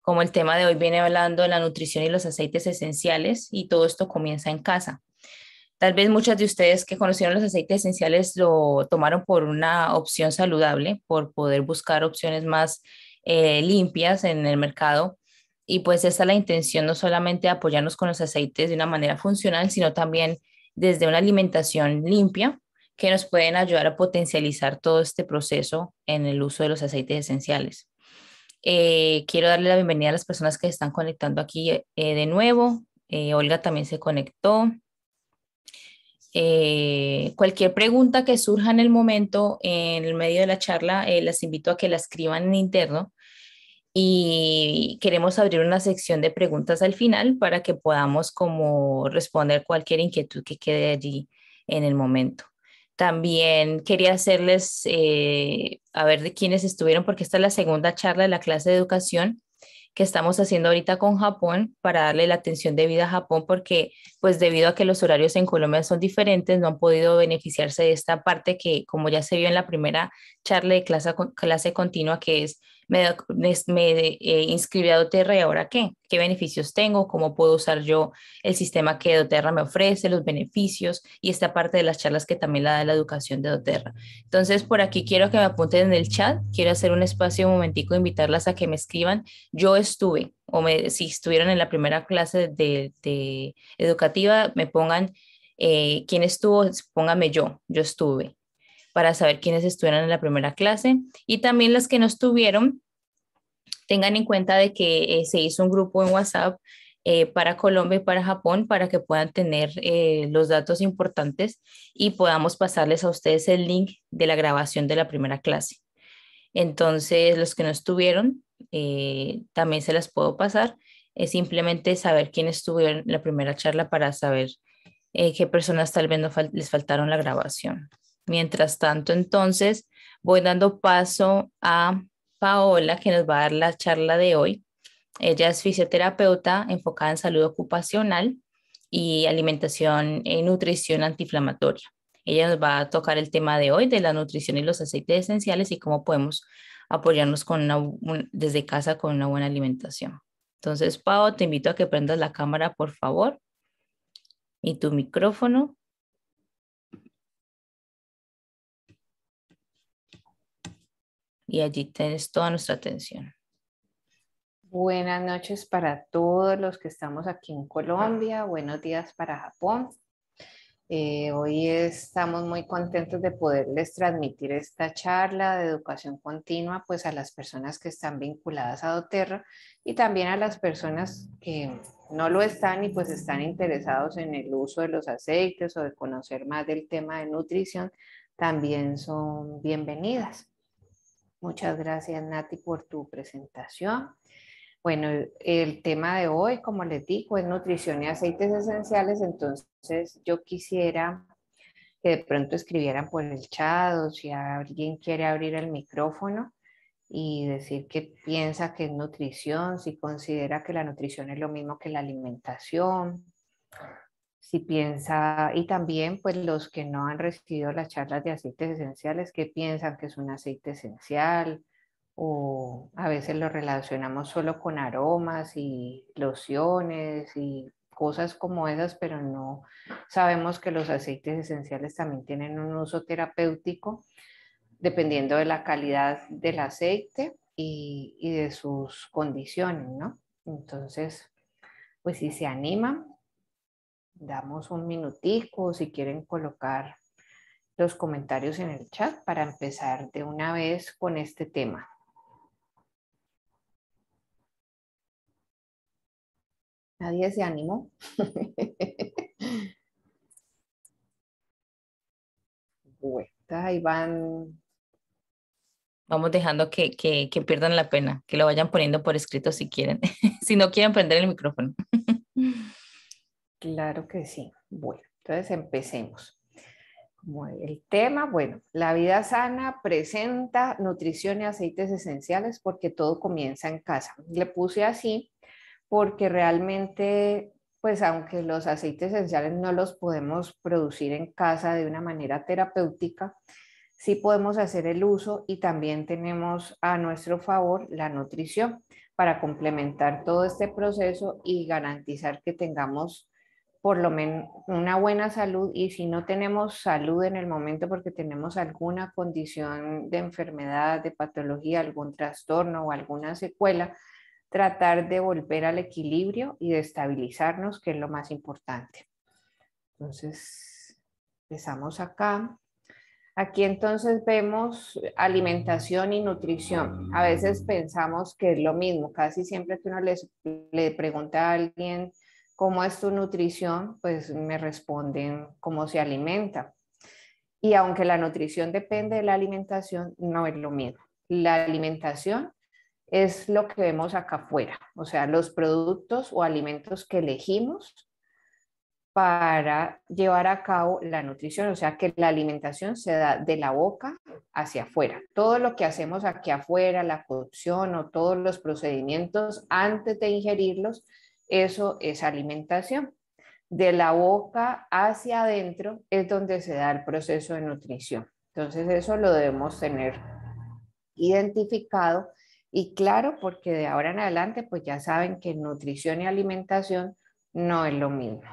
Como el tema de hoy viene hablando de la nutrición y los aceites esenciales y todo esto comienza en casa. Tal vez muchas de ustedes que conocieron los aceites esenciales lo tomaron por una opción saludable, por poder buscar opciones más limpias en el mercado. Y pues esta es la intención, no solamente apoyarnos con los aceites de una manera funcional, sino también desde una alimentación limpia que nos pueden ayudar a potencializar todo este proceso en el uso de los aceites esenciales. Quiero darle la bienvenida a las personas que se están conectando aquí de nuevo. Olga también se conectó. Cualquier pregunta que surja en el momento, en el medio de la charla, las invito a que la escriban en interno y queremos abrir una sección de preguntas al final para que podamos como responder cualquier inquietud que quede allí en el momento. También quería hacerles, a ver de quiénes estuvieron, porque esta es la segunda charla de la clase de educación que estamos haciendo ahorita con Japón para darle la atención debida a Japón, porque pues debido a que los horarios en Colombia son diferentes, no han podido beneficiarse de esta parte que, como ya se vio en la primera charla de clase continua, que es me inscribí a doTERRA y ahora qué, qué beneficios tengo, cómo puedo usar yo el sistema que doTERRA me ofrece, los beneficios y esta parte de las charlas que también la da la educación de doTERRA. Entonces, por aquí quiero que me apunten en el chat, quiero hacer un espacio un momentico, invitarlas a que me escriban. Yo estuve, si estuvieron en la primera clase de educativa, me pongan quién estuvo, póngame yo estuve para saber quiénes estuvieron en la primera clase y también las que no estuvieron, tengan en cuenta de que se hizo un grupo en WhatsApp para Colombia y para Japón para que puedan tener los datos importantes y podamos pasarles a ustedes el link de la grabación de la primera clase. Entonces, los que no estuvieron, también se las puedo pasar. Es simplemente saber quién estuvo en la primera charla para saber qué personas tal vez no les faltaron la grabación. Mientras tanto, entonces, voy dando paso a Paola, que nos va a dar la charla de hoy. Ella es fisioterapeuta enfocada en salud ocupacional y alimentación y nutrición antiinflamatoria. Ella nos va a tocar el tema de hoy de la nutrición y los aceites esenciales y cómo podemos apoyarnos desde casa con una buena alimentación. Entonces, Pao, te invito a que prendas la cámara, por favor, y tu micrófono. Y allí tienes toda nuestra atención. Buenas noches para todos los que estamos aquí en Colombia. Buenos días para Japón. Hoy estamos muy contentos de poderles transmitir esta charla de educación continua pues a las personas que están vinculadas a doTERRA y también a las personas que no lo están y pues están interesados en el uso de los aceites o de conocer más del tema de nutrición, también son bienvenidas. Muchas gracias, Nati, por tu presentación. Bueno, el tema de hoy, como les digo, es nutrición y aceites esenciales, entonces yo quisiera que de pronto escribieran por el chat o si alguien quiere abrir el micrófono y decir qué piensa que es nutrición, si considera que la nutrición es lo mismo que la alimentación, si piensa, y también pues los que no han recibido las charlas de aceites esenciales, qué piensan que es un aceite esencial, o a veces lo relacionamos solo con aromas y lociones y cosas como esas, pero no sabemos que los aceites esenciales también tienen un uso terapéutico dependiendo de la calidad del aceite y de sus condiciones, ¿no? Entonces, pues si se animan, damos un minutico, si quieren colocar los comentarios en el chat para empezar de una vez con este tema. Nadie se animó. Bueno, ahí van. Vamos dejando que pierdan la pena, que lo vayan poniendo por escrito si quieren, si no quieren prender el micrófono. Claro que sí. Bueno, entonces empecemos. El tema, bueno, la vida sana presenta nutrición y aceites esenciales porque todo comienza en casa. Le puse así porque realmente, pues aunque los aceites esenciales no los podemos producir en casa de una manera terapéutica, sí podemos hacer el uso y también tenemos a nuestro favor la nutrición para complementar todo este proceso y garantizar que tengamos por lo menos una buena salud, y si no tenemos salud en el momento porque tenemos alguna condición de enfermedad, de patología, algún trastorno o alguna secuela, tratar de volver al equilibrio y de estabilizarnos, que es lo más importante. Entonces, empezamos acá. Aquí entonces vemos alimentación y nutrición. A veces pensamos que es lo mismo. Casi siempre que uno le pregunta a alguien cómo es tu nutrición, pues me responden cómo se alimenta. Y aunque la nutrición depende de la alimentación, no es lo mismo. La alimentación es lo que vemos acá afuera, o sea, los productos o alimentos que elegimos para llevar a cabo la nutrición, o sea que la alimentación se da de la boca hacia afuera. Todo lo que hacemos aquí afuera, la cocción o todos los procedimientos antes de ingerirlos, eso es alimentación. De la boca hacia adentro es donde se da el proceso de nutrición. Entonces eso lo debemos tener identificado y claro, porque de ahora en adelante pues ya saben que nutrición y alimentación no es lo mismo.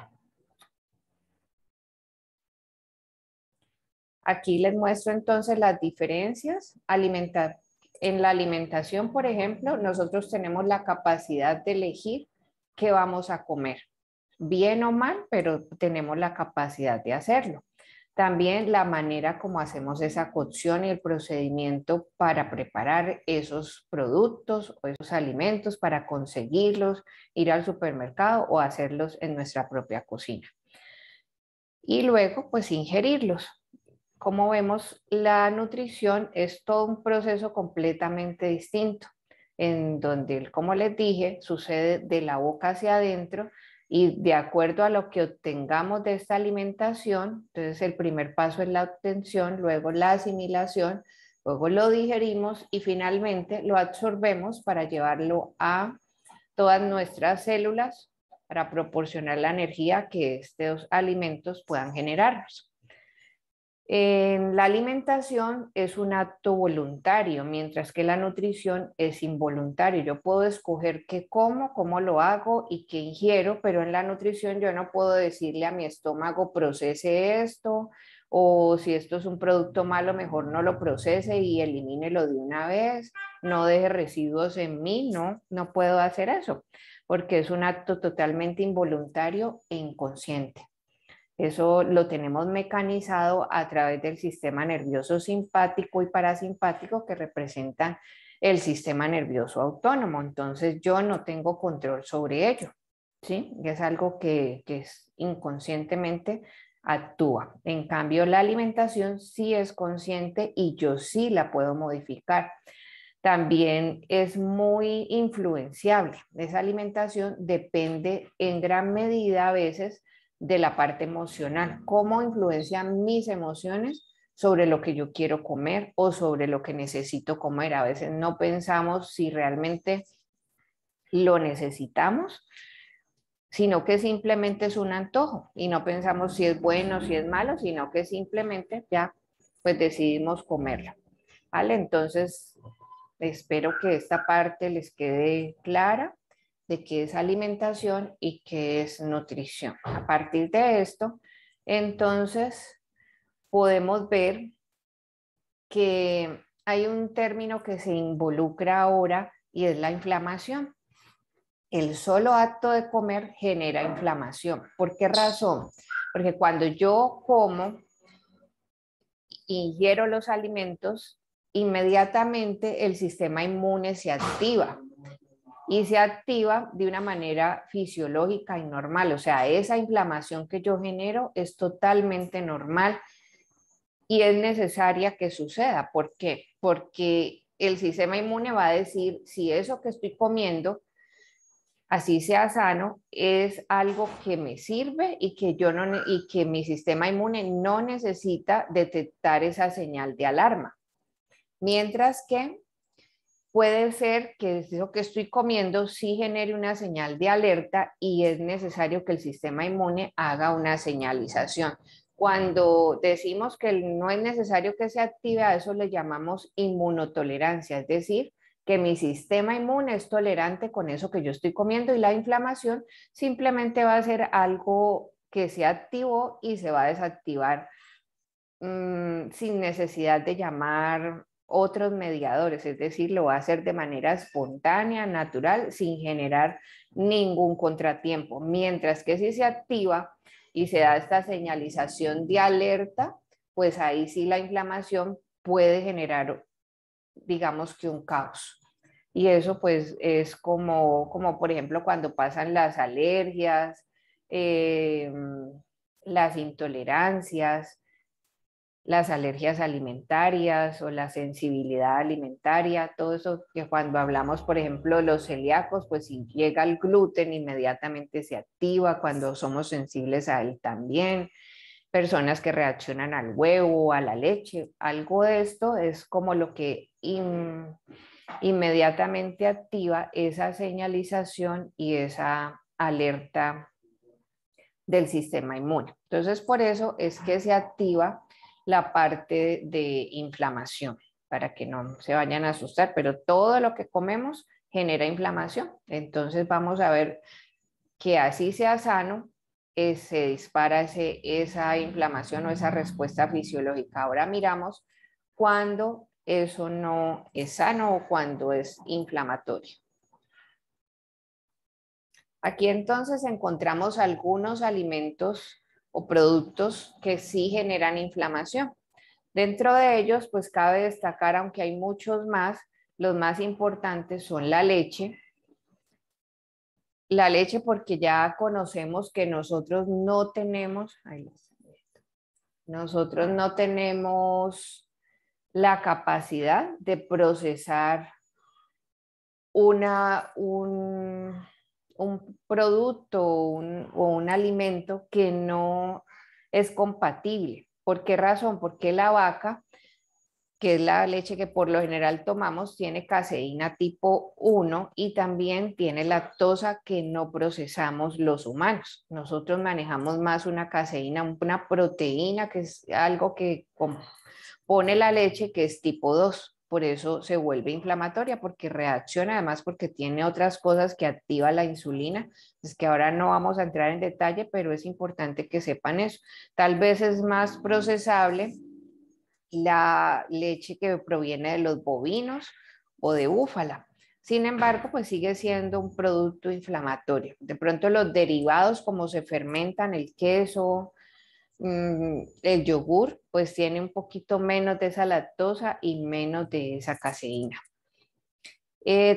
Aquí les muestro entonces las diferencias. En la alimentación, por ejemplo, nosotros tenemos la capacidad de elegir qué vamos a comer. Bien o mal, pero tenemos la capacidad de hacerlo. También la manera como hacemos esa cocción y el procedimiento para preparar esos productos o esos alimentos, para conseguirlos, ir al supermercado o hacerlos en nuestra propia cocina. Y luego, pues ingerirlos. Como vemos, la nutrición es todo un proceso completamente distinto, en donde, como les dije, sucede de la boca hacia adentro y de acuerdo a lo que obtengamos de esta alimentación, entonces el primer paso es la obtención, luego la asimilación, luego lo digerimos y finalmente lo absorbemos para llevarlo a todas nuestras células para proporcionar la energía que estos alimentos puedan generarnos. En la alimentación es un acto voluntario, mientras que la nutrición es involuntario. Yo puedo escoger qué como, cómo lo hago y qué ingiero, pero en la nutrición yo no puedo decirle a mi estómago procese esto, o si esto es un producto malo, mejor no lo procese y elimínelo de una vez, no deje residuos en mí. No, no puedo hacer eso, porque es un acto totalmente involuntario e inconsciente. Eso lo tenemos mecanizado a través del sistema nervioso simpático y parasimpático, que representan el sistema nervioso autónomo. Entonces yo no tengo control sobre ello, ¿sí? Es algo que es inconscientemente actúa. En cambio, la alimentación sí es consciente y yo sí la puedo modificar. También es muy influenciable. Esa alimentación depende en gran medida a veces de la parte emocional, cómo influencian mis emociones sobre lo que yo quiero comer o sobre lo que necesito comer. A veces no pensamos si realmente lo necesitamos, sino que simplemente es un antojo y no pensamos si es bueno, si es malo, sino que simplemente ya pues decidimos comerlo. ¿Vale? Entonces, espero que esta parte les quede clara de qué es alimentación y qué es nutrición. A partir de esto, entonces, podemos ver que hay un término que se involucra ahora y es la inflamación. El solo acto de comer genera inflamación. ¿Por qué razón? Porque cuando yo como, ingiero los alimentos, inmediatamente el sistema inmune se activa y se activa de una manera fisiológica y normal. O sea, esa inflamación que yo genero es totalmente normal y es necesaria que suceda. ¿Por qué? Porque el sistema inmune va a decir si eso que estoy comiendo, así sea sano, es algo que me sirve y que yo no, y que mi sistema inmune no necesita detectar esa señal de alarma. Mientras que puede ser que eso que estoy comiendo sí genere una señal de alerta y es necesario que el sistema inmune haga una señalización. Cuando decimos que no es necesario que se active, a eso le llamamos inmunotolerancia, es decir, que mi sistema inmune es tolerante con eso que yo estoy comiendo y la inflamación simplemente va a ser algo que se activó y se va a desactivar sin necesidad de llamar otros mediadores, es decir, lo va a hacer de manera espontánea, natural, sin generar ningún contratiempo. Mientras que si se activa y se da esta señalización de alerta, pues ahí sí la inflamación puede generar, digamos que un caos. Y eso pues es como por ejemplo cuando pasan las alergias, las intolerancias, las alergias alimentarias o la sensibilidad alimentaria, todo eso que cuando hablamos, por ejemplo, de los celíacos, pues si llega el gluten, inmediatamente se activa cuando somos sensibles a él también. Personas que reaccionan al huevo, a la leche, algo de esto es como lo que inmediatamente activa esa señalización y esa alerta del sistema inmune. Entonces, por eso es que se activa la parte de inflamación, para que no se vayan a asustar, pero todo lo que comemos genera inflamación. Entonces, vamos a ver que así sea sano, se dispara esa inflamación o esa respuesta fisiológica. Ahora miramos cuando eso no es sano o cuando es inflamatorio. Aquí entonces encontramos algunos alimentos o productos que sí generan inflamación. Dentro de ellos, pues cabe destacar, aunque hay muchos más, los más importantes son la leche. La leche porque ya conocemos que nosotros no tenemos la capacidad de procesar un producto o un alimento que no es compatible. ¿Por qué razón? Porque la vaca, que es la leche que por lo general tomamos, tiene caseína tipo 1 y también tiene lactosa que no procesamos los humanos. Nosotros manejamos más una caseína, una proteína, que es algo que compone la leche, que es tipo 2. Por eso se vuelve inflamatoria, porque reacciona, además porque tiene otras cosas que activa la insulina. Es que ahora no vamos a entrar en detalle, pero es importante que sepan eso. Tal vez es más procesable la leche que proviene de los bovinos o de búfala. Sin embargo, pues sigue siendo un producto inflamatorio. De pronto los derivados, como se fermentan, el queso, el yogur, pues tiene un poquito menos de esa lactosa y menos de esa caseína.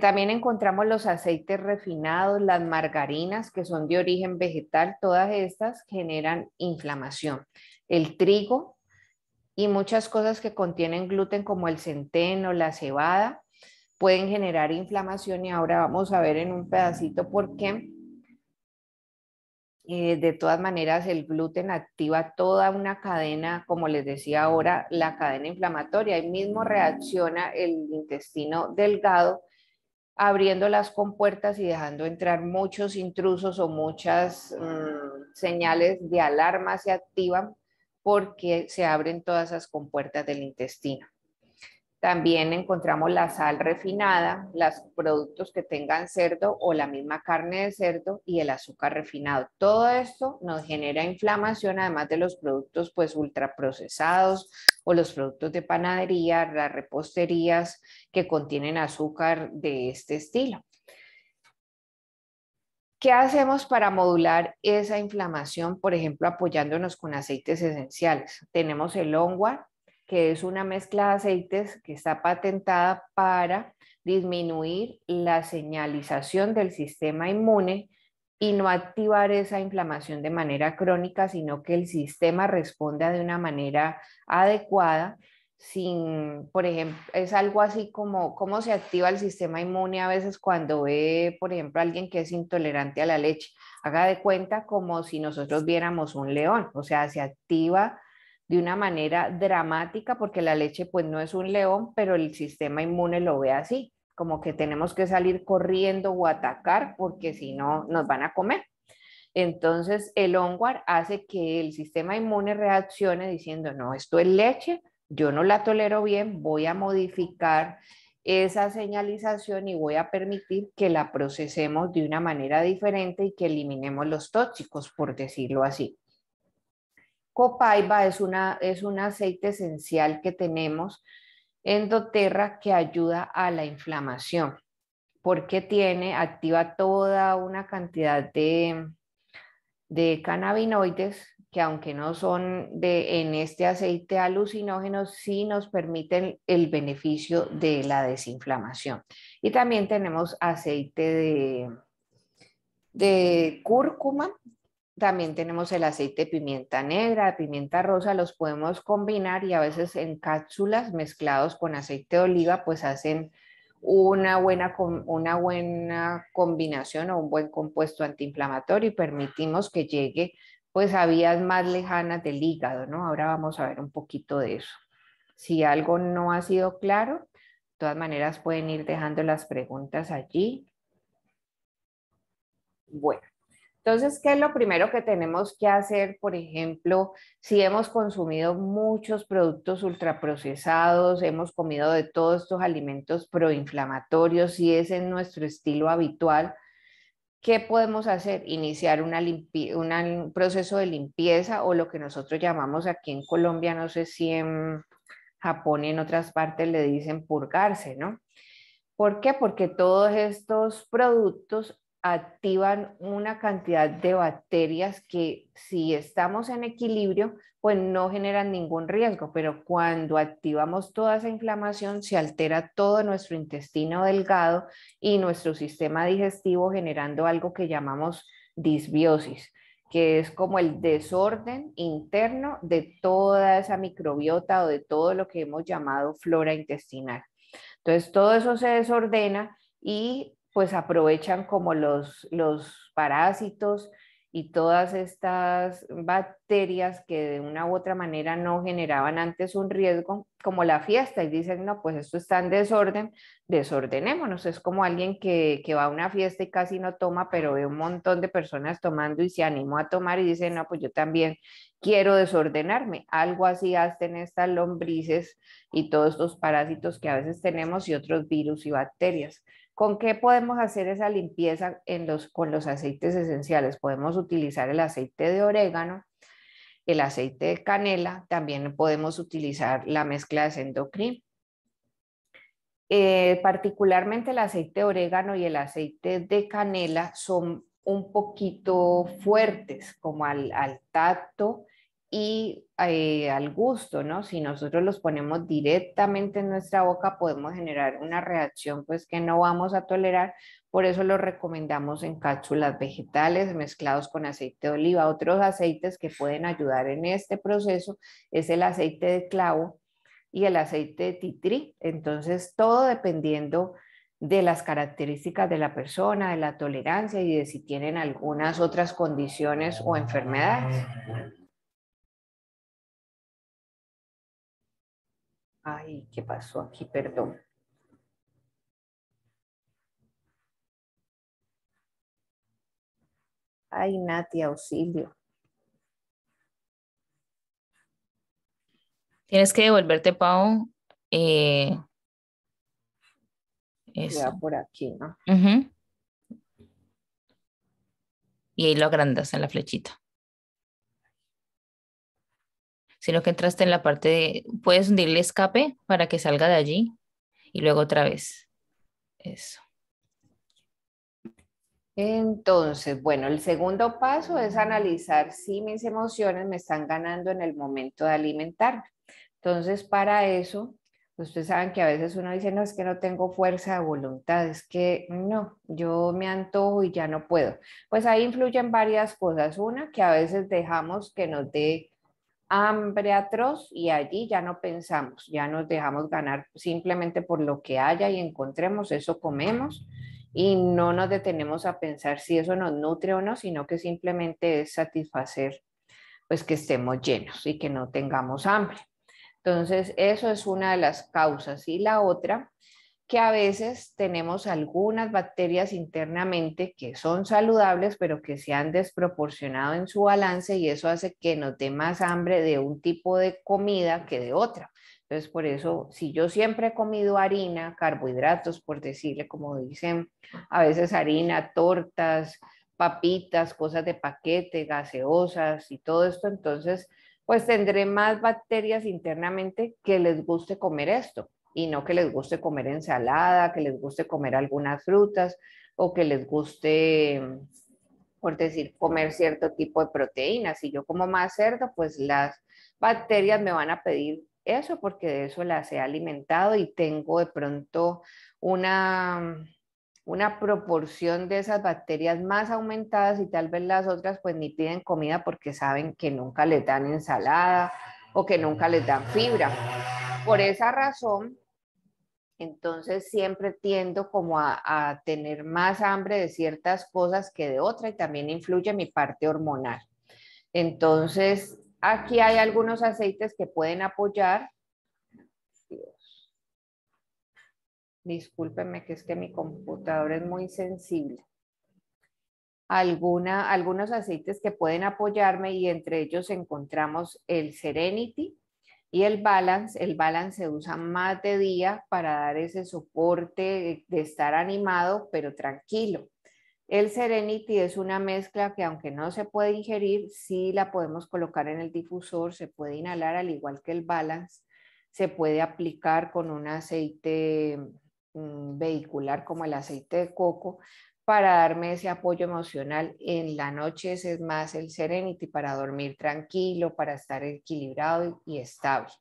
También encontramos los aceites refinados, las margarinas que son de origen vegetal, todas estas generan inflamación. El trigo y muchas cosas que contienen gluten como el centeno, la cebada, pueden generar inflamación y ahora vamos a ver en un pedacito por qué. De todas maneras, el gluten activa toda una cadena, como les decía ahora, la cadena inflamatoria. Ahí mismo reacciona el intestino delgado, abriendo las compuertas y dejando entrar muchos intrusos o muchas señales de alarma se activan porque se abren todas esas compuertas del intestino. También encontramos la sal refinada, los productos que tengan cerdo o la misma carne de cerdo y el azúcar refinado. Todo esto nos genera inflamación, además de los productos pues ultraprocesados o los productos de panadería, las reposterías que contienen azúcar de este estilo. ¿Qué hacemos para modular esa inflamación? Por ejemplo, apoyándonos con aceites esenciales. Tenemos el Onwa, que es una mezcla de aceites que está patentada para disminuir la señalización del sistema inmune y no activar esa inflamación de manera crónica, sino que el sistema responda de una manera adecuada. Por ejemplo, es algo así como cómo se activa el sistema inmune a veces cuando ve, por ejemplo, a alguien que es intolerante a la leche. Haga de cuenta como si nosotros viéramos un león, o sea, se activa de una manera dramática porque la leche pues no es un león, pero el sistema inmune lo ve así, como que tenemos que salir corriendo o atacar porque si no nos van a comer. Entonces el onguar hace que el sistema inmune reaccione diciendo, no, esto es leche, yo no la tolero bien, voy a modificar esa señalización y voy a permitir que la procesemos de una manera diferente y que eliminemos los tóxicos, por decirlo así. Copaiba es un aceite esencial que tenemos en doTERRA que ayuda a la inflamación, porque activa toda una cantidad de cannabinoides que aunque no son en este aceite alucinógenos, sí nos permiten el beneficio de la desinflamación. Y también tenemos aceite de cúrcuma, también tenemos el aceite de pimienta negra, de pimienta rosa, los podemos combinar y a veces en cápsulas mezclados con aceite de oliva, pues hacen una buena combinación o un buen compuesto antiinflamatorio y permitimos que llegue pues a vías más lejanas del hígado, ¿no? Ahora vamos a ver un poquito de eso. Si algo no ha sido claro, de todas maneras pueden ir dejando las preguntas allí. Bueno. Entonces, ¿qué es lo primero que tenemos que hacer? Por ejemplo, si hemos consumido muchos productos ultraprocesados, hemos comido de todos estos alimentos proinflamatorios, si es en nuestro estilo habitual, ¿qué podemos hacer? Iniciar un proceso de limpieza o lo que nosotros llamamos aquí en Colombia, no sé si en Japón y en otras partes le dicen purgarse, ¿no? ¿Por qué? Porque todos estos productos activan una cantidad de bacterias que si estamos en equilibrio, pues no generan ningún riesgo, pero cuando activamos toda esa inflamación se altera todo nuestro intestino delgado y nuestro sistema digestivo generando algo que llamamos disbiosis, que es como el desorden interno de toda esa microbiota o de todo lo que hemos llamado flora intestinal. Entonces todo eso se desordena y pues aprovechan como los parásitos y todas estas bacterias que de una u otra manera no generaban antes un riesgo, como la fiesta, y dicen, no, pues esto está en desorden, desordenémonos. Es como alguien que va a una fiesta y casi no toma, pero ve un montón de personas tomando y se animó a tomar y dice, no, pues yo también quiero desordenarme. Algo así hacen estas lombrices y todos estos parásitos que a veces tenemos y otros virus y bacterias. ¿Con qué podemos hacer esa limpieza con los aceites esenciales? Podemos utilizar el aceite de orégano, el aceite de canela, también podemos utilizar la mezcla de Sendocrin. Particularmente el aceite de orégano y el aceite de canela son un poquito fuertes como al tacto y al gusto, ¿no? Si nosotros los ponemos directamente en nuestra boca podemos generar una reacción pues que no vamos a tolerar, por eso los recomendamos en cápsulas vegetales mezclados con aceite de oliva. Otros aceites que pueden ayudar en este proceso es el aceite de clavo y el aceite de titrí. Entonces, todo dependiendo de las características de la persona, de la tolerancia y de si tienen algunas otras condiciones o enfermedades. Ay, ¿qué pasó aquí? Perdón. Ay, Nati, auxilio. Tienes que devolverte, Pau. eh, Ya Eso. por aquí, ¿no? Ujú. Y ahí lo agrandas en la flechita. Sino que entraste en la parte de... Puedes hundirle escape para que salga de allí y luego otra vez. Eso. Entonces, bueno, el segundo paso es analizar si mis emociones me están ganando en el momento de alimentarme. Entonces, para eso, ustedes saben que a veces uno dice, no, es que no tengo fuerza de voluntad, es que no, yo me antojo y ya no puedo. Pues ahí influyen varias cosas. Una, que a veces dejamos que nos dé hambre atroz y allí ya no pensamos, ya nos dejamos ganar simplemente por lo que haya y encontremos, eso comemos y no nos detenemos a pensar si eso nos nutre o no, sino que simplemente es satisfacer pues que estemos llenos y que no tengamos hambre. Entonces, eso es una de las causas. Y la otra, que a veces tenemos algunas bacterias internamente que son saludables, pero que se han desproporcionado en su balance y eso hace que nos dé más hambre de un tipo de comida que de otra. Entonces, por eso, si yo siempre he comido harina, carbohidratos, por decirle, como dicen, a veces harina, tortas, papitas, cosas de paquete, gaseosas y todo esto, entonces, pues tendré más bacterias internamente que les guste comer esto y no que les guste comer ensalada, que les guste comer algunas frutas o que les guste, por decir, comer cierto tipo de proteínas. Si yo como más cerdo, pues las bacterias me van a pedir eso porque de eso las he alimentado y tengo de pronto una proporción de esas bacterias más aumentadas y tal vez las otras pues ni piden comida porque saben que nunca les dan ensalada o que nunca les dan fibra. Por esa razón, entonces siempre tiendo como a tener más hambre de ciertas cosas que de otra y también influye mi parte hormonal. Entonces, aquí hay algunos aceites que pueden apoyar. Discúlpenme que es que mi computadora es muy sensible. Algunos aceites que pueden apoyarme y entre ellos encontramos el Serenity y el Balance. El Balance se usa más de día para dar ese soporte de estar animado pero tranquilo. El Serenity es una mezcla que aunque no se puede ingerir, sí la podemos colocar en el difusor, se puede inhalar al igual que el Balance, se puede aplicar con un aceite vehicular como el aceite de coco para darme ese apoyo emocional. En la noche ese es más el Serenity para dormir tranquilo, para estar equilibrado y estable.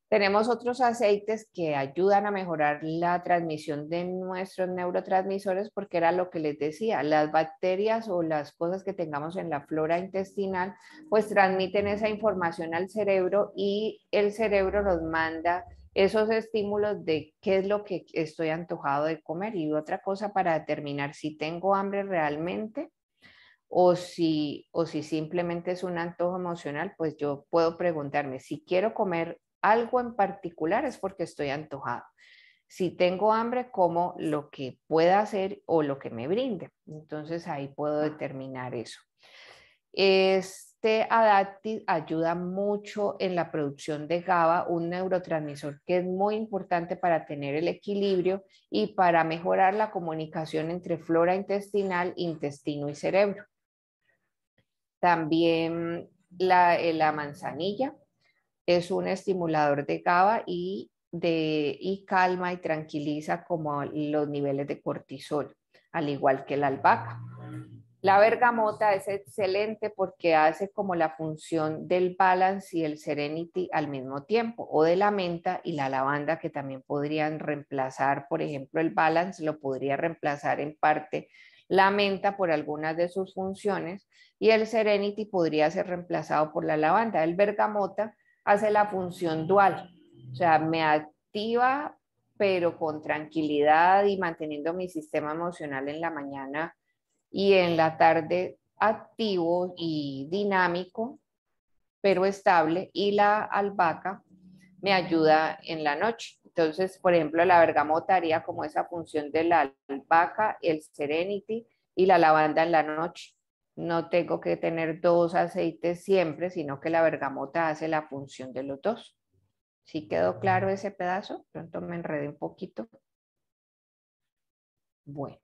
Tenemos otros aceites que ayudan a mejorar la transmisión de nuestros neurotransmisores porque era lo que les decía, las bacterias o las cosas que tengamos en la flora intestinal pues transmiten esa información al cerebro y el cerebro nos manda esos estímulos de qué es lo que estoy antojado de comer y otra cosa para determinar si tengo hambre realmente o si simplemente es un antojo emocional, pues yo puedo preguntarme si quiero comer algo en particular es porque estoy antojado. Si tengo hambre, como lo que pueda hacer o lo que me brinde. Entonces ahí puedo determinar eso. Este Adaptiv ayuda mucho en la producción de GABA, un neurotransmisor que es muy importante para tener el equilibrio y para mejorar la comunicación entre flora intestinal, intestino y cerebro. También la manzanilla es un estimulador de GABA y calma y tranquiliza como los niveles de cortisol, al igual que la albahaca. La bergamota es excelente porque hace como la función del balance y el serenity al mismo tiempo, o de la menta y la lavanda que también podrían reemplazar, por ejemplo, el balance lo podría reemplazar en parte la menta por algunas de sus funciones y el serenity podría ser reemplazado por la lavanda. El bergamota hace la función dual, o sea, me activa pero con tranquilidad y manteniendo mi sistema emocional en la mañana y en la tarde activo y dinámico, pero estable, y la albahaca me ayuda en la noche. Entonces, por ejemplo, la bergamota haría como esa función de la albahaca, el serenity y la lavanda en la noche. No tengo que tener dos aceites siempre, sino que la bergamota hace la función de los dos. ¿Sí quedó claro ese pedazo? Pronto me enredé un poquito. Bueno.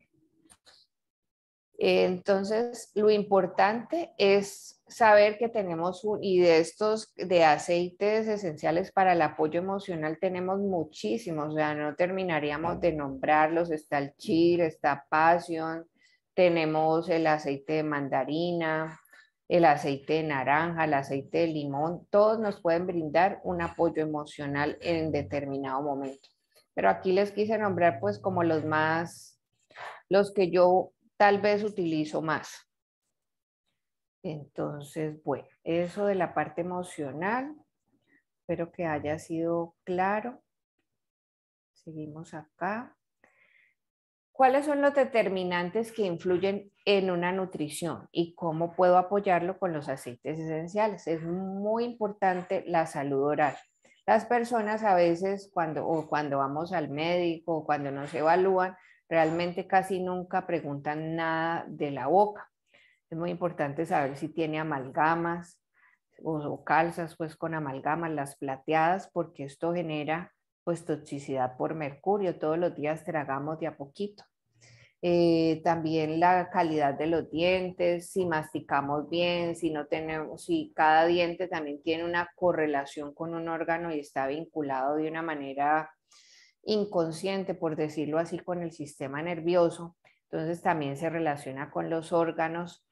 Entonces, lo importante es saber que tenemos, y de estos, de aceites esenciales para el apoyo emocional, tenemos muchísimos, o sea, no terminaríamos de nombrarlos. Está el Cheer, está Passion, tenemos el aceite de mandarina, el aceite de naranja, el aceite de limón, todos nos pueden brindar un apoyo emocional en determinado momento. Pero aquí les quise nombrar pues como los que yo tal vez utilizo más. Entonces, bueno, eso de la parte emocional, espero que haya sido claro. Seguimos acá. ¿Cuáles son los determinantes que influyen en una nutrición y cómo puedo apoyarlo con los aceites esenciales? Es muy importante la salud oral. Las personas a veces cuando vamos al médico o cuando nos evalúan, realmente casi nunca preguntan nada de la boca. Es muy importante saber si tiene amalgamas o calzas pues con amalgamas, las plateadas, porque esto genera pues toxicidad por mercurio. Todos los días tragamos de a poquito. También la calidad de los dientes, si masticamos bien, si no tenemos, si cada diente también tiene una correlación con un órgano y está vinculado de una manera inconsciente, por decirlo así, con el sistema nervioso, entonces también se relaciona con los órganos.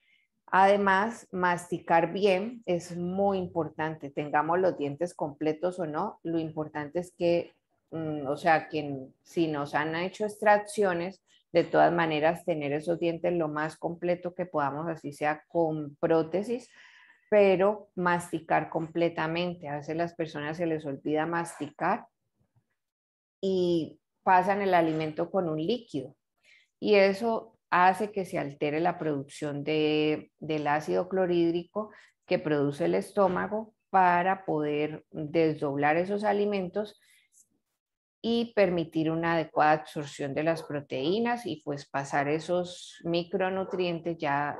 Además, masticar bien es muy importante, tengamos los dientes completos o no, lo importante es que, o sea, que si nos han hecho extracciones, de todas maneras tener esos dientes lo más completo que podamos, así sea con prótesis, pero masticar completamente. A veces las personas se les olvida masticar y pasan el alimento con un líquido y eso hace que se altere la producción del ácido clorhídrico que produce el estómago para poder desdoblar esos alimentos y permitir una adecuada absorción de las proteínas y pues pasar esos micronutrientes ya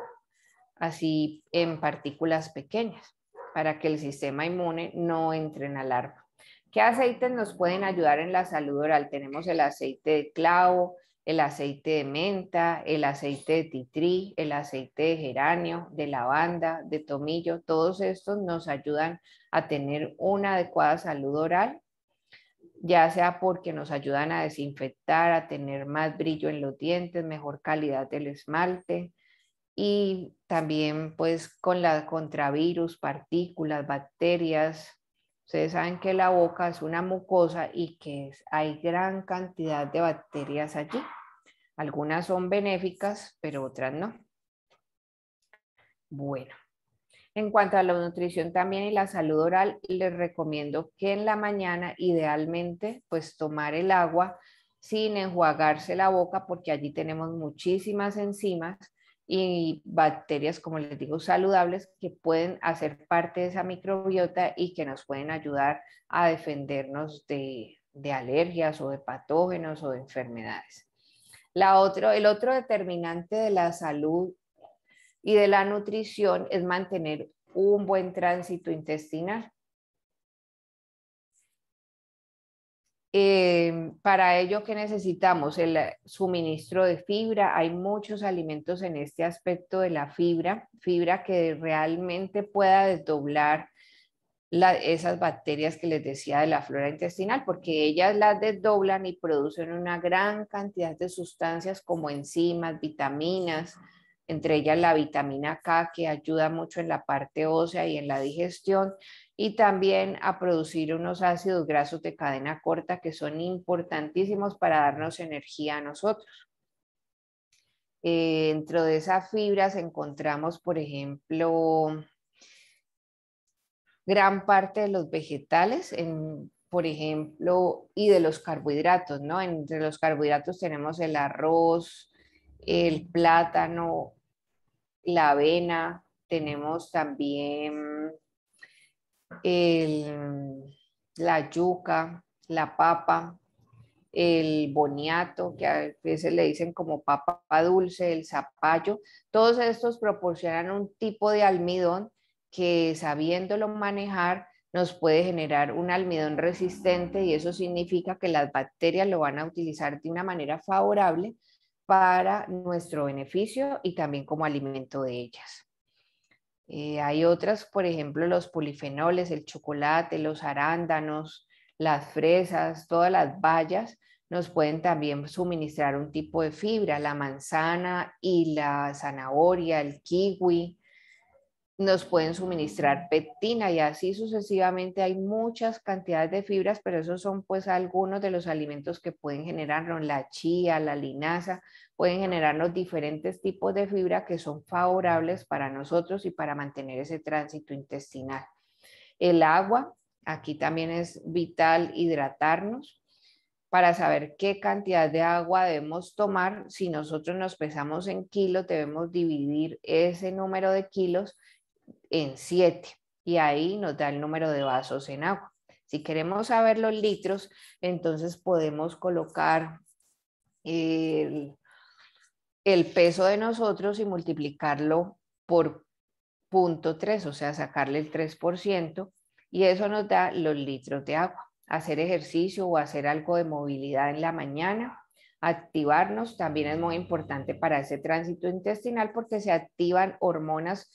así en partículas pequeñas para que el sistema inmune no entre en alarma. ¿Qué aceites nos pueden ayudar en la salud oral? Tenemos el aceite de clavo, el aceite de menta, el aceite de titrí, el aceite de geranio, de lavanda, de tomillo. Todos estos nos ayudan a tener una adecuada salud oral, ya sea porque nos ayudan a desinfectar, a tener más brillo en los dientes, mejor calidad del esmalte y también pues contra virus, partículas, bacterias. Ustedes saben que la boca es una mucosa y que hay gran cantidad de bacterias allí. Algunas son benéficas, pero otras no. Bueno. En cuanto a la nutrición también y la salud oral, les recomiendo que en la mañana idealmente pues tomar el agua sin enjuagarse la boca porque allí tenemos muchísimas enzimas y bacterias, como les digo, saludables que pueden hacer parte de esa microbiota y que nos pueden ayudar a defendernos de alergias o de patógenos o de enfermedades. El otro determinante de la salud y de la nutrición es mantener un buen tránsito intestinal. Para ello, ¿qué necesitamos? El suministro de fibra. Hay muchos alimentos en este aspecto de la fibra, fibra que realmente pueda desdoblar esas bacterias que les decía de la flora intestinal, porque ellas las desdoblan y producen una gran cantidad de sustancias como enzimas, vitaminas, entre ellas la vitamina K, que ayuda mucho en la parte ósea y en la digestión, y también a producir unos ácidos grasos de cadena corta que son importantísimos para darnos energía a nosotros. Dentro de esas fibras encontramos, por ejemplo, gran parte de los vegetales, por ejemplo, y de los carbohidratos, ¿no? Entre los carbohidratos tenemos el arroz, el plátano, la avena, tenemos también la yuca, la papa, el boniato, que a veces le dicen como papa dulce, el zapallo. Todos estos proporcionan un tipo de almidón que sabiéndolo manejar nos puede generar un almidón resistente y eso significa que las bacterias lo van a utilizar de una manera favorable para nuestro beneficio y también como alimento de ellas. Hay otras, por ejemplo, los polifenoles, el chocolate, los arándanos, las fresas, todas las bayas nos pueden también suministrar un tipo de fibra, la manzana y la zanahoria, el kiwi, nos pueden suministrar pectina y así sucesivamente. Hay muchas cantidades de fibras, pero esos son pues algunos de los alimentos que pueden generarnos la chía, la linaza, pueden generarnos diferentes tipos de fibra que son favorables para nosotros y para mantener ese tránsito intestinal. El agua, aquí también es vital hidratarnos para saber qué cantidad de agua debemos tomar. Si nosotros nos pesamos en kilos, debemos dividir ese número de kilos en 7 y ahí nos da el número de vasos en agua. Si queremos saber los litros, entonces podemos colocar el peso de nosotros y multiplicarlo por 0,3, o sea, sacarle el 3%, y eso nos da los litros de agua. Hacer ejercicio o hacer algo de movilidad en la mañana, activarnos, también es muy importante para ese tránsito intestinal porque se activan hormonas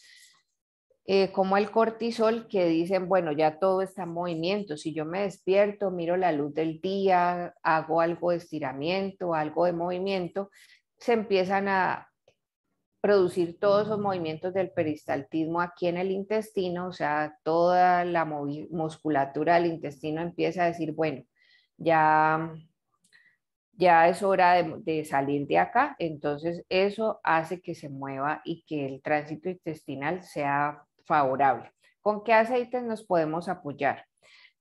como el cortisol que dicen, bueno, ya todo está en movimiento. Si yo me despierto, miro la luz del día, hago algo de estiramiento, algo de movimiento, se empiezan a producir todos esos movimientos del peristaltismo aquí en el intestino, o sea, toda la musculatura del intestino empieza a decir, bueno, ya, ya es hora de salir de acá, entonces eso hace que se mueva y que el tránsito intestinal sea favorable. ¿Con qué aceites nos podemos apoyar?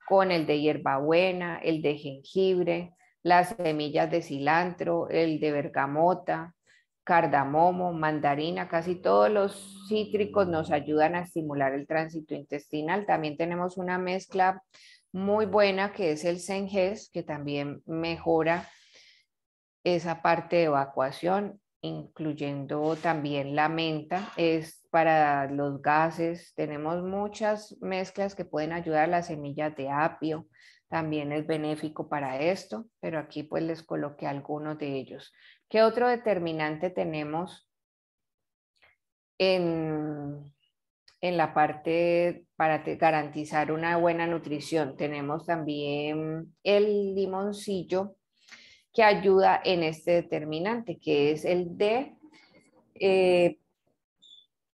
Con el de hierbabuena, el de jengibre, las semillas de cilantro, el de bergamota, cardamomo, mandarina, casi todos los cítricos nos ayudan a estimular el tránsito intestinal. También tenemos una mezcla muy buena que es el Senges, que también mejora esa parte de evacuación, incluyendo también la menta, es para los gases. Tenemos muchas mezclas que pueden ayudar, las semillas de apio, también es benéfico para esto, pero aquí pues les coloqué algunos de ellos. ¿Qué otro determinante tenemos en, en la parte para garantizar una buena nutrición? Tenemos también el limoncillo que ayuda en este determinante, que es el de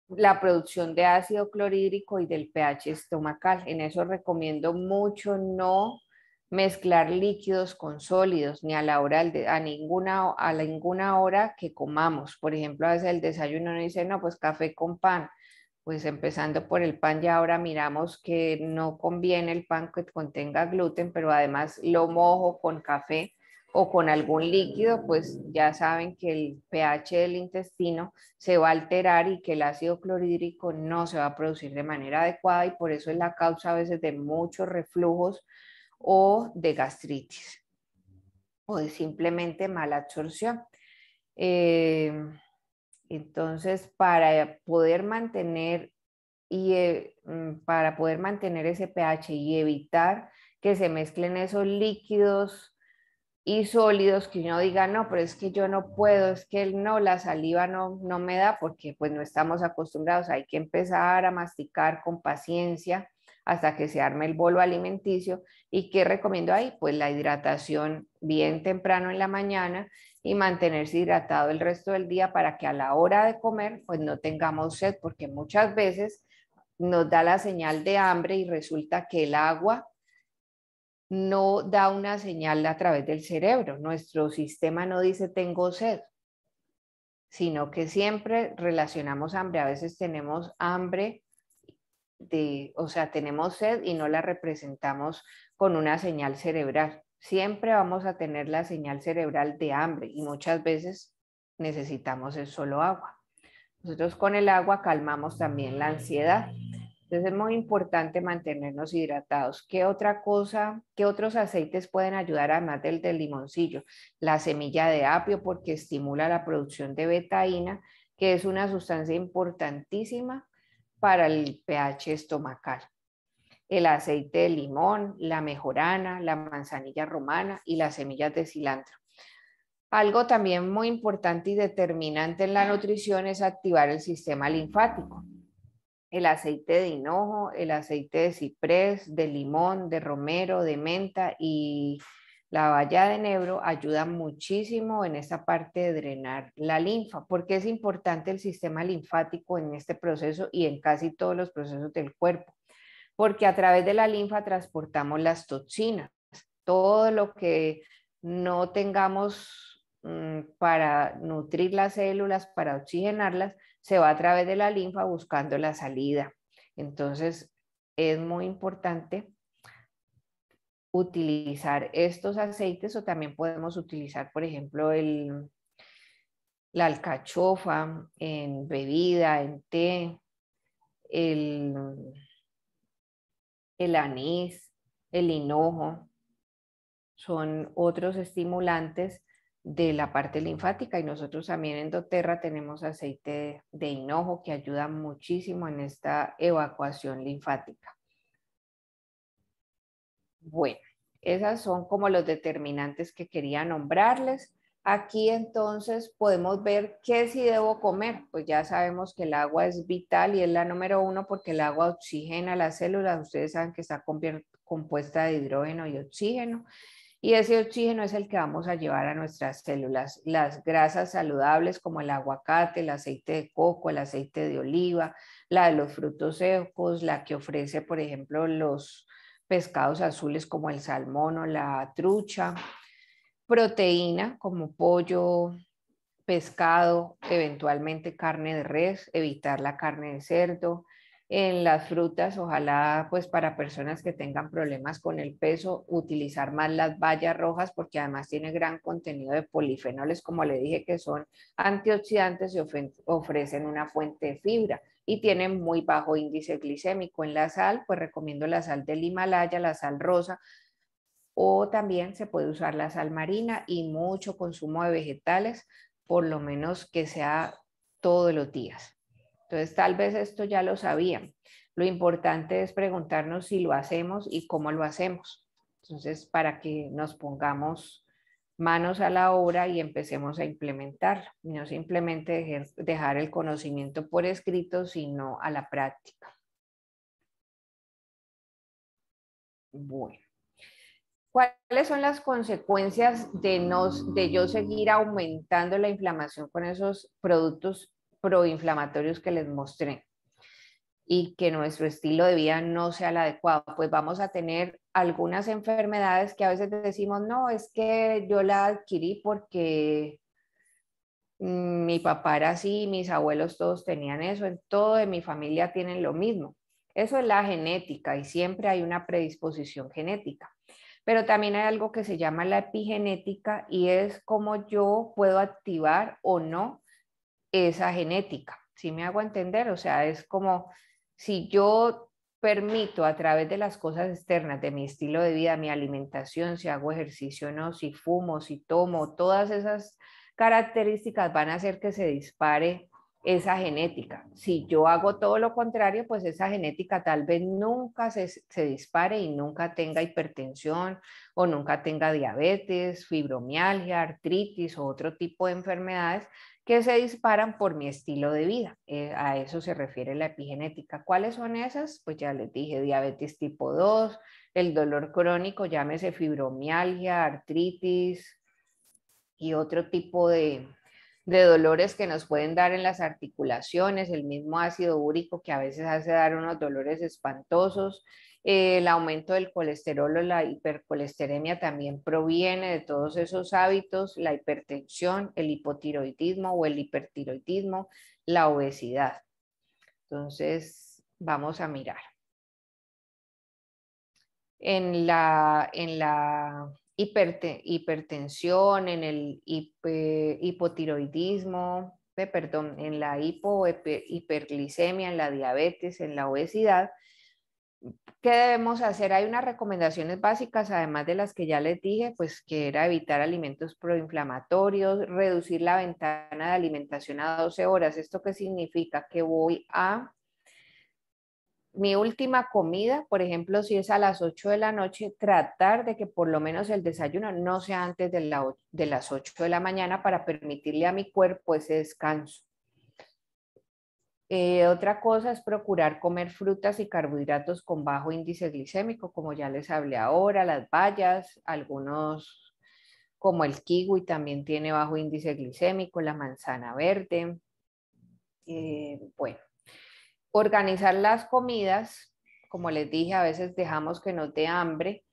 la producción de ácido clorhídrico y del pH estomacal. En eso recomiendo mucho no mezclar líquidos con sólidos, ni a la hora a ninguna hora que comamos. Por ejemplo, a veces el desayuno uno dice, no, pues café con pan. Pues empezando por el pan, ya ahora miramos que no conviene el pan que contenga gluten, pero además lo mojo con café o con algún líquido, pues ya saben que el pH del intestino se va a alterar y que el ácido clorhídrico no se va a producir de manera adecuada y por eso es la causa a veces de muchos reflujos o de gastritis o de simplemente mala absorción. Eh, entonces, para poder mantener ese pH y evitar que se mezclen esos líquidos y sólidos, que uno diga, no, pero es que yo no puedo, es que no, la saliva no me da porque pues no estamos acostumbrados, hay que empezar a masticar con paciencia hasta que se arme el bolo alimenticio. ¿Y qué recomiendo ahí? Pues la hidratación bien temprano en la mañana y mantenerse hidratado el resto del día para que a la hora de comer pues no tengamos sed, porque muchas veces nos da la señal de hambre y resulta que el agua no da una señal a través del cerebro. Nuestro sistema no dice tengo sed, sino que siempre relacionamos hambre. A veces tenemos hambre o sea, tenemos sed y no la representamos con una señal cerebral. Siempre vamos a tener la señal cerebral de hambre y muchas veces necesitamos el solo agua. Nosotros con el agua calmamos también la ansiedad. Entonces es muy importante mantenernos hidratados. ¿Qué otra cosa, qué otros aceites pueden ayudar además del limoncillo? La semilla de apio porque estimula la producción de betaína, que es una sustancia importantísima para el pH estomacal. El aceite de limón, la mejorana, la manzanilla romana y las semillas de cilantro. Algo también muy importante y determinante en la nutrición es activar el sistema linfático. El aceite de hinojo, el aceite de ciprés, de limón, de romero, de menta y la baya de enebro ayudan muchísimo en esta parte de drenar la linfa. ¿Por qué es importante el sistema linfático en este proceso y en casi todos los procesos del cuerpo? Porque a través de la linfa transportamos las toxinas. Todo lo que no tengamos para nutrir las células, para oxigenarlas, se va a través de la linfa buscando la salida. Entonces, es muy importante utilizar estos aceites o también podemos utilizar, por ejemplo, la alcachofa en bebida, en té, el, el anís, el hinojo, son otros estimulantes de la parte linfática y nosotros también en doTERRA tenemos aceite de hinojo que ayuda muchísimo en esta evacuación linfática. Bueno, esas son como los determinantes que quería nombrarles. Aquí entonces podemos ver qué sí debo comer. Pues ya sabemos que el agua es vital y es la número uno porque el agua oxigena las células. Ustedes saben que está compuesta de hidrógeno y oxígeno. Y ese oxígeno es el que vamos a llevar a nuestras células. Las grasas saludables como el aguacate, el aceite de coco, el aceite de oliva, la de los frutos secos, la que ofrece, por ejemplo, los pescados azules como el salmón o la trucha, proteína como pollo, pescado, eventualmente carne de res, evitar la carne de cerdo. En las frutas, ojalá pues para personas que tengan problemas con el peso, utilizar más las bayas rojas porque además tiene gran contenido de polifenoles, como le dije, que son antioxidantes y ofrecen una fuente de fibra y tienen muy bajo índice glicémico. En la sal, pues recomiendo la sal del Himalaya, la sal rosa, o también se puede usar la sal marina y mucho consumo de vegetales, por lo menos que sea todos los días. Entonces, tal vez esto ya lo sabían. Lo importante es preguntarnos si lo hacemos y cómo lo hacemos. Entonces, para que nos pongamos manos a la obra y empecemos a implementarlo. No simplemente dejar el conocimiento por escrito, sino a la práctica. Bueno. ¿Cuáles son las consecuencias de yo seguir aumentando la inflamación con esos productos proinflamatorios que les mostré y que nuestro estilo de vida no sea el adecuado? Pues vamos a tener algunas enfermedades que a veces decimos, no, es que yo la adquirí porque mi papá era así, mis abuelos todos tenían eso, en todo de mi familia tienen lo mismo. Eso es la genética y siempre hay una predisposición genética. Pero también hay algo que se llama la epigenética y es cómo yo puedo activar o no esa genética. ¿Sí me hago entender? O sea, es como si yo permito a través de las cosas externas, de mi estilo de vida, mi alimentación, si hago ejercicio o no, si fumo, si tomo, todas esas características van a hacer que se dispare esa genética. Si yo hago todo lo contrario, pues esa genética tal vez nunca se dispare y nunca tenga hipertensión o nunca tenga diabetes, fibromialgia, artritis o otro tipo de enfermedades que se disparan por mi estilo de vida. A eso se refiere la epigenética. ¿Cuáles son esas? Pues ya les dije, diabetes tipo 2, el dolor crónico, llámese fibromialgia, artritis y otro tipo de dolores que nos pueden dar en las articulaciones, el mismo ácido úrico que a veces hace dar unos dolores espantosos. El aumento del colesterol o la hipercolesteremia también proviene de todos esos hábitos, la hipertensión, el hipotiroidismo o el hipertiroidismo, la obesidad. Entonces, vamos a mirar. En la hipertensión, en el hipotiroidismo, perdón, en la hiperglicemia, en la diabetes, en la obesidad. ¿Qué debemos hacer? Hay unas recomendaciones básicas, además de las que ya les dije, pues que era evitar alimentos proinflamatorios, reducir la ventana de alimentación a 12 horas. ¿Esto qué significa? Que voy a mi última comida, por ejemplo, si es a las 8 de la noche, tratar de que por lo menos el desayuno no sea antes de las 8 de la mañana para permitirle a mi cuerpo ese descanso. Otra cosa es procurar comer frutas y carbohidratos con bajo índice glicémico, como ya les hablé ahora, las bayas, algunos como el kiwi también tiene bajo índice glicémico, la manzana verde. Bueno, organizar las comidas, como les dije, a veces dejamos que nos dé hambre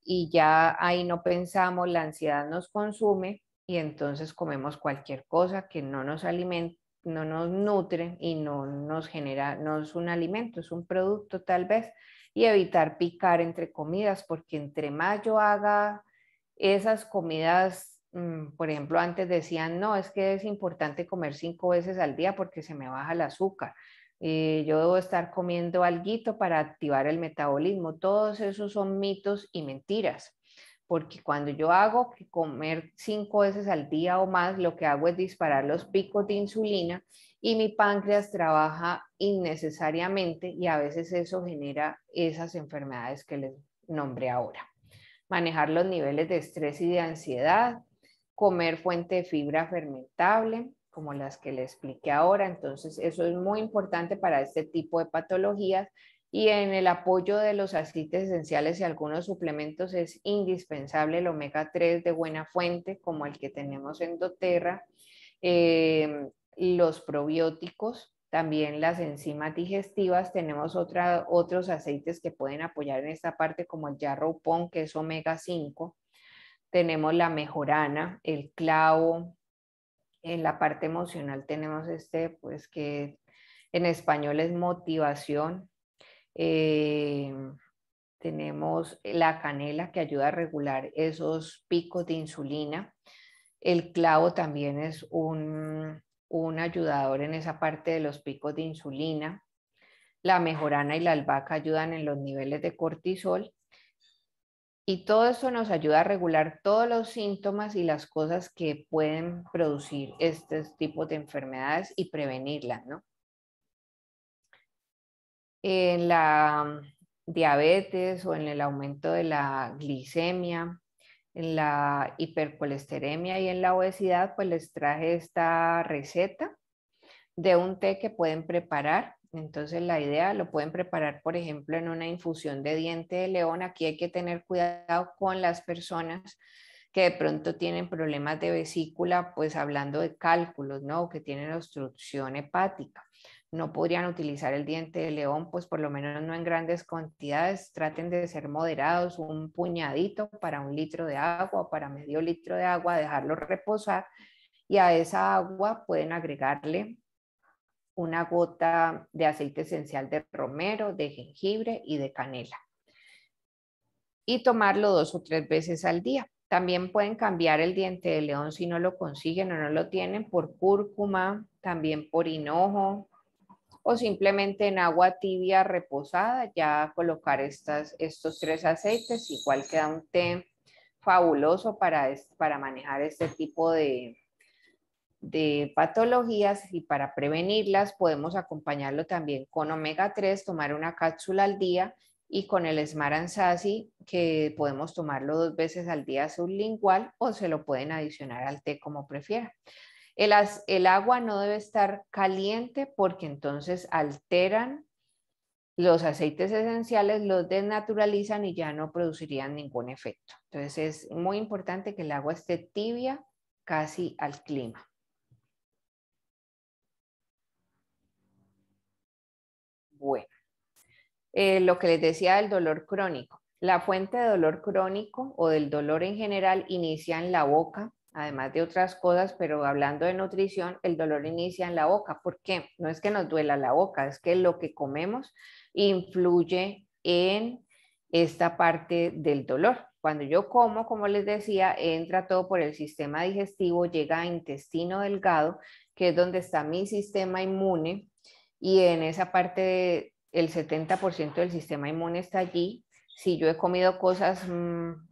y ya ahí no pensamos, la ansiedad nos consume y entonces comemos cualquier cosa que no nos alimenta, no nos nutre y no nos genera, no es un alimento, es un producto tal vez, y evitar picar entre comidas, porque entre más yo haga esas comidas, por ejemplo, antes decían, no, es que es importante comer 5 veces al día porque se me baja el azúcar. yo debo estar comiendo alguito para activar el metabolismo. Todos esos son mitos y mentiras, porque cuando yo hago que comer 5 veces al día o más, lo que hago es disparar los picos de insulina y mi páncreas trabaja innecesariamente y a veces eso genera esas enfermedades que les nombré ahora. Manejar los niveles de estrés y de ansiedad, comer fuente de fibra fermentable, como las que le expliqué ahora. Entonces, eso es muy importante para este tipo de patologías. Y en el apoyo de los aceites esenciales y algunos suplementos es indispensable el omega 3 de buena fuente, como el que tenemos en doTERRA, los probióticos, también las enzimas digestivas. Tenemos otros aceites que pueden apoyar en esta parte, como el Yarrow Pond, que es omega 5. Tenemos la mejorana, el clavo. En la parte emocional tenemos pues que en español es motivación. Tenemos la canela que ayuda a regular esos picos de insulina. El clavo también es un ayudador en esa parte de los picos de insulina. La mejorana y la albahaca ayudan en los niveles de cortisol. Y todo eso nos ayuda a regular todos los síntomas y las cosas que pueden producir estos tipos de enfermedades y prevenirlas, ¿no? En la diabetes o en el aumento de la glicemia, en la hipercolesteremia y en la obesidad, pues les traje esta receta de un té que pueden preparar. Entonces la idea lo pueden preparar, por ejemplo, en una infusión de diente de león. Aquí hay que tener cuidado con las personas que de pronto tienen problemas de vesícula, pues hablando de cálculos, ¿no? Que tienen obstrucción hepática. No podrían utilizar el diente de león, pues por lo menos no en grandes cantidades. Traten de ser moderados, un puñadito para 1 litro de agua o para medio litro de agua, dejarlo reposar y a esa agua pueden agregarle una gota de aceite esencial de romero, de jengibre y de canela. Y tomarlo 2 o 3 veces al día. También pueden cambiar el diente de león si no lo consiguen o no lo tienen por cúrcuma, también por hinojo o simplemente en agua tibia reposada, ya colocar estos 3 aceites. Igual queda un té fabuloso para manejar este tipo de patologías y para prevenirlas podemos acompañarlo también con omega 3, tomar una cápsula al día y con el Smart Sassy que podemos tomarlo 2 veces al día sublingual o se lo pueden adicionar al té como prefieran. El agua no debe estar caliente porque entonces alteran los aceites esenciales, los desnaturalizan y ya no producirían ningún efecto. Entonces es muy importante que el agua esté tibia casi al clima. Bueno, lo que les decía del dolor crónico. La fuente de dolor crónico o del dolor en general inicia en la boca, además de otras cosas, pero hablando de nutrición, el dolor inicia en la boca. ¿Por qué? No es que nos duela la boca, es que lo que comemos influye en esta parte del dolor. Cuando yo como les decía, entra todo por el sistema digestivo, llega a intestino delgado, que es donde está mi sistema inmune, y en esa parte el 70% del sistema inmune está allí. Si yo he comido cosas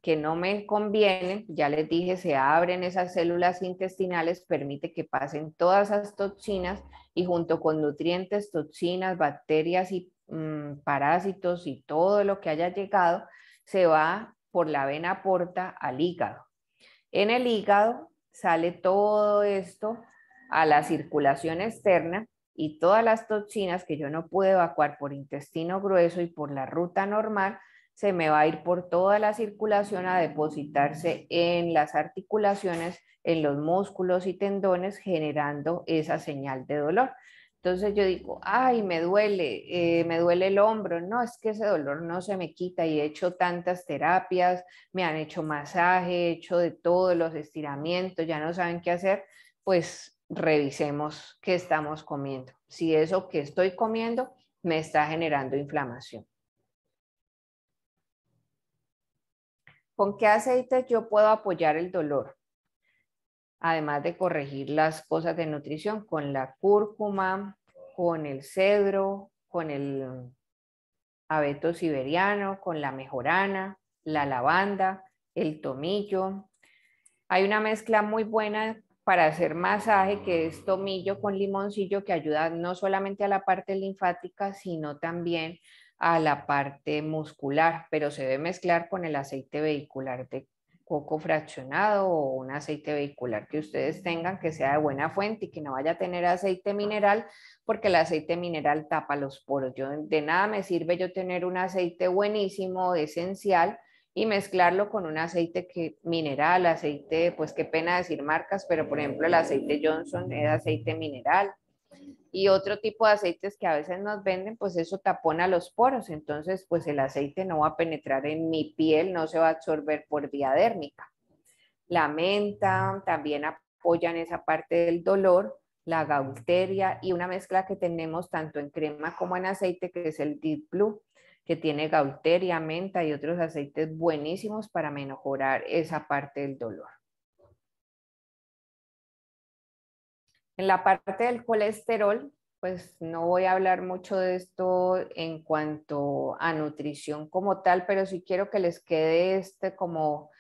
que no me convienen, ya les dije, se abren esas células intestinales, permite que pasen todas esas toxinas y junto con nutrientes, toxinas, bacterias y parásitos y todo lo que haya llegado, se va por la vena porta al hígado. En el hígado sale todo esto a la circulación externa y todas las toxinas que yo no pude evacuar por intestino grueso y por la ruta normal, se me va a ir por toda la circulación a depositarse en las articulaciones, en los músculos y tendones, generando esa señal de dolor. Entonces yo digo, ay, me duele el hombro. No, es que ese dolor no se me quita y he hecho tantas terapias, me han hecho masaje, he hecho de todos los estiramientos, ya no saben qué hacer. Pues revisemos qué estamos comiendo. Si eso que estoy comiendo me está generando inflamación. ¿Con qué aceites yo puedo apoyar el dolor? Además de corregir las cosas de nutrición, con la cúrcuma, con el cedro, con el abeto siberiano, con la mejorana, la lavanda, el tomillo. Hay una mezcla muy buena para hacer masaje que es tomillo con limoncillo que ayuda no solamente a la parte linfática, sino también a la parte muscular, pero se debe mezclar con el aceite vehicular de coco fraccionado o un aceite vehicular que ustedes tengan que sea de buena fuente y que no vaya a tener aceite mineral, porque el aceite mineral tapa los poros. De nada me sirve yo tener un aceite buenísimo, esencial, y mezclarlo con un aceite mineral, aceite, pues qué pena decir marcas, pero por ejemplo el aceite Johnson es aceite mineral y otro tipo de aceites que a veces nos venden, pues eso tapona los poros, entonces pues el aceite no va a penetrar en mi piel, no se va a absorber por vía dérmica. La menta también apoya en esa parte del dolor, la gaulteria y una mezcla que tenemos tanto en crema como en aceite que es el Deep Blue, que tiene gaulteria, menta y otros aceites buenísimos para mejorar esa parte del dolor. En la parte del colesterol, pues no voy a hablar mucho de esto en cuanto a nutrición como tal, pero sí quiero que les quede como,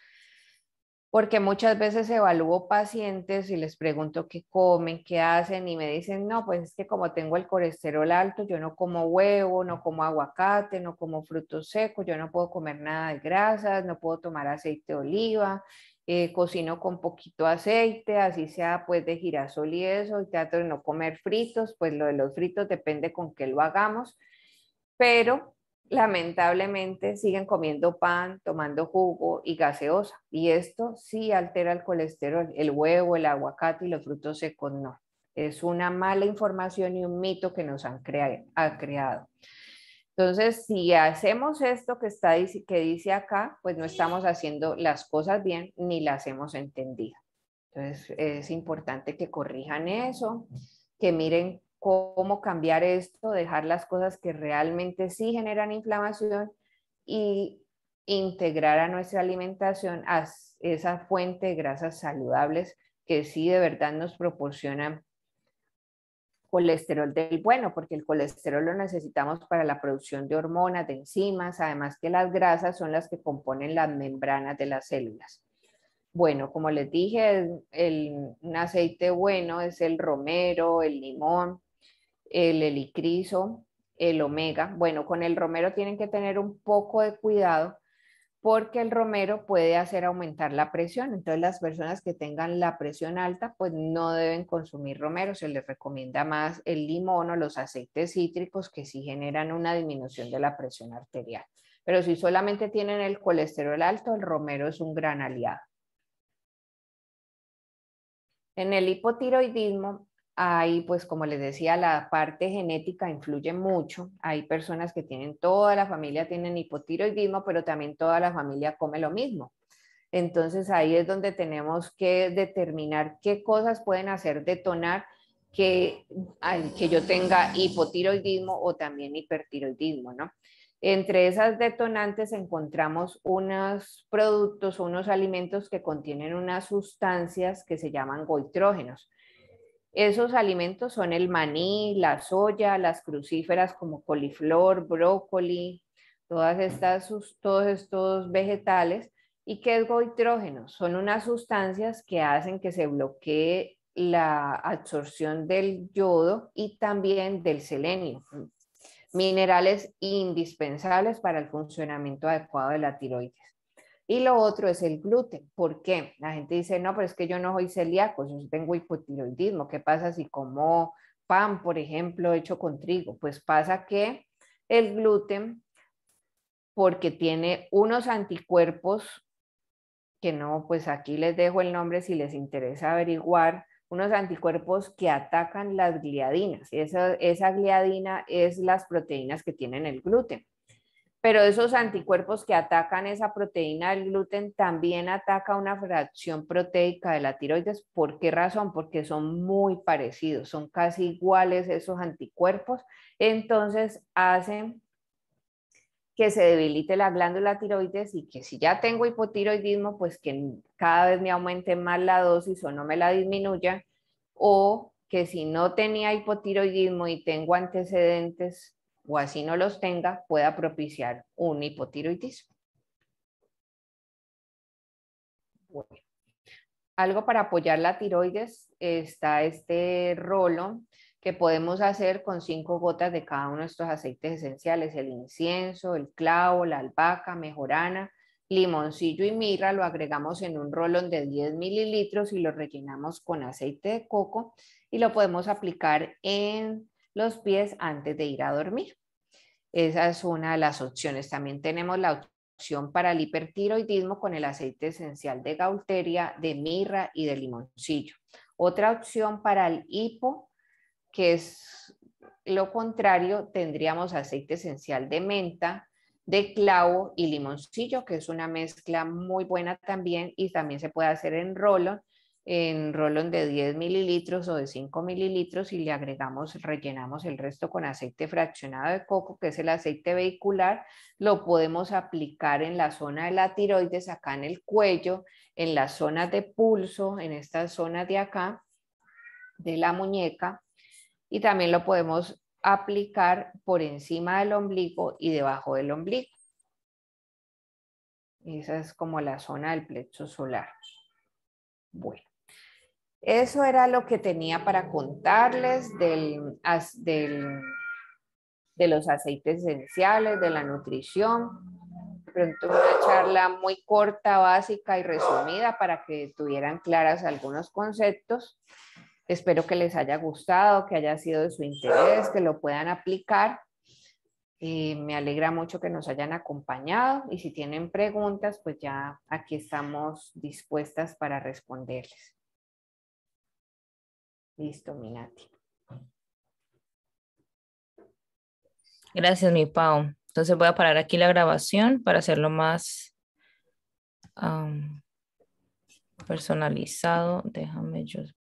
porque muchas veces evalúo pacientes y les pregunto qué comen, qué hacen y me dicen, no, pues es que como tengo el colesterol alto, yo no como huevo, no como aguacate, no como frutos secos, yo no puedo comer nada de grasas, no puedo tomar aceite de oliva, cocino con poquito aceite, así sea pues de girasol y eso, y trato de no comer fritos, pues lo de los fritos depende con qué lo hagamos, pero lamentablemente siguen comiendo pan, tomando jugo y gaseosa. Y esto sí altera el colesterol. El huevo, el aguacate y los frutos secos no. Es una mala información y un mito que nos han creado. Entonces, si hacemos esto que dice acá, pues no estamos haciendo las cosas bien ni las hemos entendido. Entonces, es importante que corrijan eso, que miren cómo cambiar esto, dejar las cosas que realmente sí generan inflamación y integrar a nuestra alimentación a esa fuente de grasas saludables que sí de verdad nos proporcionan colesterol del bueno, porque el colesterol lo necesitamos para la producción de hormonas, de enzimas, además que las grasas son las que componen las membranas de las células. Bueno, como les dije, un aceite bueno es el romero, el limón, el helicriso, el omega. Bueno, con el romero tienen que tener un poco de cuidado porque el romero puede hacer aumentar la presión. Entonces, las personas que tengan la presión alta, pues no deben consumir romero. Se les recomienda más el limón o los aceites cítricos que sí generan una disminución de la presión arterial. Pero si solamente tienen el colesterol alto, el romero es un gran aliado. En el hipotiroidismo, hay, pues como les decía, la parte genética influye mucho. Hay personas que tienen, toda la familia tienen hipotiroidismo, pero también toda la familia come lo mismo. Entonces ahí es donde tenemos que determinar qué cosas pueden hacer detonar que yo tenga hipotiroidismo o también hipertiroidismo, ¿no? Entre esas detonantes encontramos unos productos, unos alimentos que contienen unas sustancias que se llaman goitrógenos. Esos alimentos son el maní, la soya, las crucíferas como coliflor, brócoli, todos estos vegetales. ¿Y qué es goitrógeno? Son unas sustancias que hacen que se bloquee la absorción del yodo y también del selenio, minerales indispensables para el funcionamiento adecuado de la tiroides. Y lo otro es el gluten. ¿Por qué? La gente dice, no, pero es que yo no soy celíaco, yo tengo hipotiroidismo. ¿Qué pasa si como pan, por ejemplo, hecho con trigo? Pues pasa que el gluten, porque tiene unos anticuerpos, que no, pues aquí les dejo el nombre si les interesa averiguar, unos anticuerpos que atacan las gliadinas. Esa gliadina es las proteínas que tienen el gluten. Pero esos anticuerpos que atacan esa proteína del gluten también ataca una fracción proteica de la tiroides. ¿Por qué razón? Porque son muy parecidos, son casi iguales esos anticuerpos. Entonces hacen que se debilite la glándula tiroides y que si ya tengo hipotiroidismo, pues que cada vez me aumente más la dosis o no me la disminuya, o que si no tenía hipotiroidismo y tengo antecedentes o así no los tenga, pueda propiciar un hipotiroidismo. Bueno, algo para apoyar la tiroides está este rolo que podemos hacer con 5 gotas de cada uno de estos aceites esenciales, el incienso, el clavo, la albahaca, mejorana, limoncillo y mirra. Lo agregamos en un rolón de 10 mililitros y lo rellenamos con aceite de coco y lo podemos aplicar en los pies antes de ir a dormir. Esa es una de las opciones. También tenemos la opción para el hipertiroidismo con el aceite esencial de gaulteria, de mirra y de limoncillo. Otra opción para el hipo, que es lo contrario, tendríamos aceite esencial de menta, de clavo y limoncillo, que es una mezcla muy buena también y también se puede hacer en rolón de 10 mililitros o de 5 mililitros y le agregamos, rellenamos el resto con aceite fraccionado de coco, que es el aceite vehicular. Lo podemos aplicar en la zona de la tiroides, acá en el cuello, en las zonas de pulso, en esta zona de acá, de la muñeca, y también lo podemos aplicar por encima del ombligo y debajo del ombligo. Esa es como la zona del plexo solar. Bueno, eso era lo que tenía para contarles de los aceites esenciales, de la nutrición. De pronto una charla muy corta, básica y resumida para que tuvieran claras algunos conceptos. Espero que les haya gustado, que haya sido de su interés, que lo puedan aplicar. Me alegra mucho que nos hayan acompañado y si tienen preguntas, pues ya aquí estamos dispuestas para responderles. Listo, Minati. Gracias, mi Pau. Entonces voy a parar aquí la grabación para hacerlo más personalizado. Déjame yo